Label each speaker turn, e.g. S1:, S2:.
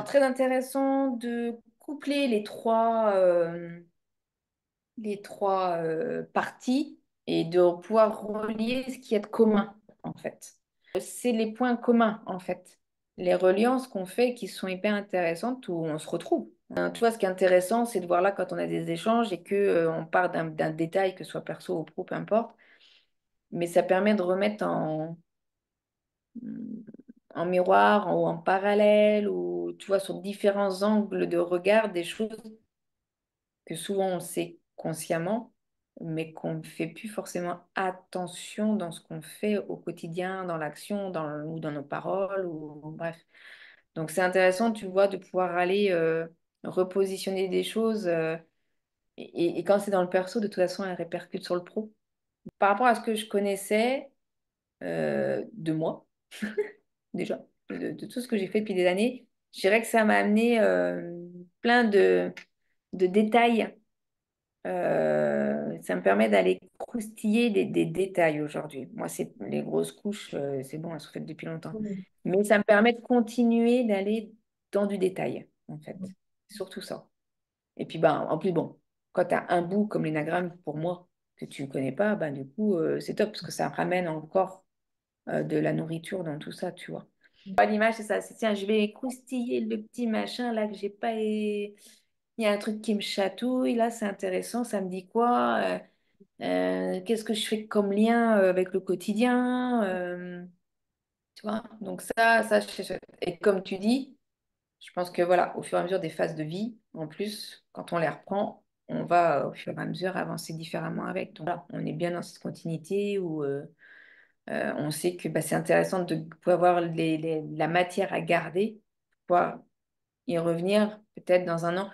S1: très intéressant de coupler les trois parties et de pouvoir relier ce qui est de commun, en fait. C'est les points communs, en fait. Les reliances qu'on fait qui sont hyper intéressantes où on se retrouve. Tu vois, ce qui est intéressant, c'est de voir là quand on a des échanges et que, on part d'un détail, que ce soit perso ou pro, peu importe, mais ça permet de remettre en miroir ou en parallèle ou, tu vois, sur différents angles de regard des choses que souvent on sait consciemment, mais qu'on ne fait plus forcément attention dans ce qu'on fait au quotidien, dans l'action, ou dans nos paroles, ou bref. Donc c'est intéressant, tu vois, de pouvoir aller repositionner des choses. Et quand c'est dans le perso, de toute façon, elle répercute sur le pro. Par rapport à ce que je connaissais de moi, déjà, de tout ce que j'ai fait depuis des années, je dirais que ça m'a amené plein de détails. Ça me permet d'aller croustiller des détails aujourd'hui. Moi, c'est les grosses couches, c'est bon, elles sont faites depuis longtemps.
S2: Mhm.
S1: Mais ça me permet de continuer d'aller dans du détail, en fait. Surtout ça. Et puis, ben, en plus, bon, quand tu as un bout comme l'énagramme, pour moi, que tu ne connais pas, ben, du coup, c'est top, parce que ça ramène encore de la nourriture dans tout ça, tu vois. Pas l'image, c'est ça. C'est, tiens, je vais croustiller le petit machin là que j'ai pas. Il y a un truc qui me chatouille, là, c'est intéressant, ça me dit quoi? Qu'est-ce que je fais comme lien avec le quotidien? Tu vois? Donc ça, et comme tu dis, je pense que voilà, au fur et à mesure des phases de vie, en plus, quand on les reprend, on va au fur et à mesure avancer différemment avec. Donc voilà, on est bien dans cette continuité où on sait que bah, c'est intéressant de pouvoir avoir la matière à garder, pouvoir y revenir peut-être dans un an.